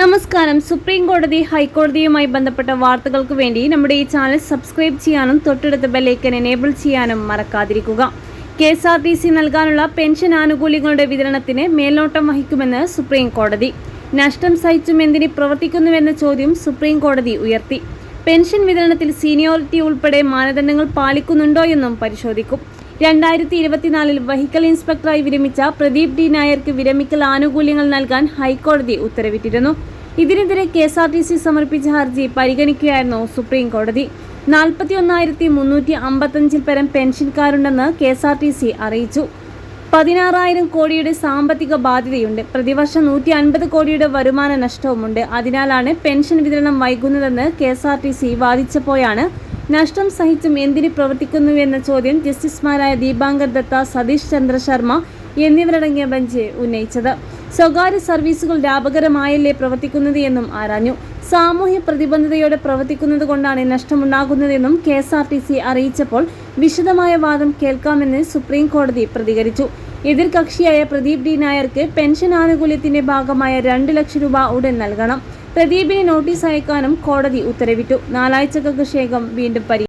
നമസ്കാരം. സുപ്രീം കോടതി ഹൈക്കോടതിയുമായി ബന്ധപ്പെട്ട വാർത്തകൾക്ക് വേണ്ടി നമ്മുടെ ഈ ചാനൽ സബ്സ്ക്രൈബ് ചെയ്യാനും തൊട്ടടുത്ത ബെല്ലൈക്കൻ എനേബിൾ ചെയ്യാനും മറക്കാതിരിക്കുക. KSRTC നൽകാനുള്ള പെൻഷൻ ആനുകൂല്യങ്ങളുടെ വിതരണത്തിന് മേൽനോട്ടം വഹിക്കുമെന്ന് സുപ്രീം കോടതി. നഷ്ടം സഹിച്ചും എന്തിന് പ്രവർത്തിക്കുന്നുവെന്ന ചോദ്യം സുപ്രീം കോടതി ഉയർത്തി. പെൻഷൻ വിതരണത്തിൽ സീനിയോറിറ്റി ഉൾപ്പെടെ മാനദണ്ഡങ്ങൾ പാലിക്കുന്നുണ്ടോയെന്നും പരിശോധിക്കും. 2024 വെഹിക്കിൾ ഇൻസ്പെക്ടറായി വിരമിച്ച പ്രദീപ് ഡി നായർക്ക് വിരമിക്കൽ ആനുകൂല്യങ്ങൾ നൽകാൻ ഹൈക്കോടതി ഉത്തരവിട്ടിരുന്നു. ഇതിനെതിരെ KSRTC സമർപ്പിച്ച ഹർജി പരിഗണിക്കുകയായിരുന്നു സുപ്രീം കോടതി. 41,355 പരം പെൻഷൻകാരുണ്ടെന്ന് KSRTC അറിയിച്ചു. 16,000 കോടിയുടെ സാമ്പത്തിക ബാധ്യതയുണ്ട്. പ്രതിവർഷം 150 കോടിയുടെ വരുമാന നഷ്ടവുമുണ്ട്. അതിനാലാണ് പെൻഷൻ വിതരണം വൈകുന്നതെന്ന് KSRTC വാദിച്ചപ്പോഴാണ് നഷ്ടം സഹിച്ചും എന്തിന് പ്രവർത്തിക്കുന്നുവെന്ന ചോദ്യം ജസ്റ്റിസുമാരായ ദീപാങ്കർ ദത്ത, സതീഷ് ചന്ദ്ര ശർമ്മ എന്നിവരടങ്ങിയ ബെഞ്ച് ഉന്നയിച്ചത്. സ്വകാര്യ സർവീസുകൾ ലാഭകരമായല്ലേ പ്രവർത്തിക്കുന്നത് എന്നും ആരാഞ്ഞു. സാമൂഹ്യ പ്രതിബദ്ധതയോടെ പ്രവർത്തിക്കുന്നത് കൊണ്ടാണ് നഷ്ടമുണ്ടാകുന്നതെന്നും KSRTC അറിയിച്ചപ്പോൾ വിശദമായ വാദം കേൾക്കാമെന്ന് സുപ്രീം കോടതി പ്രതികരിച്ചു. എതിർകക്ഷിയായ പ്രദീപ് ഡി നായർക്ക് പെൻഷൻ ആനുകൂല്യത്തിന്റെ ഭാഗമായ 2 ലക്ഷം രൂപ ഉടൻ നൽകണം. പ്രദീപിന് നോട്ടീസ് അയക്കാനും കോടതി ഉത്തരവിട്ടു. 4 ആഴ്ചകൾക്ക് ശേഷം വീണ്ടും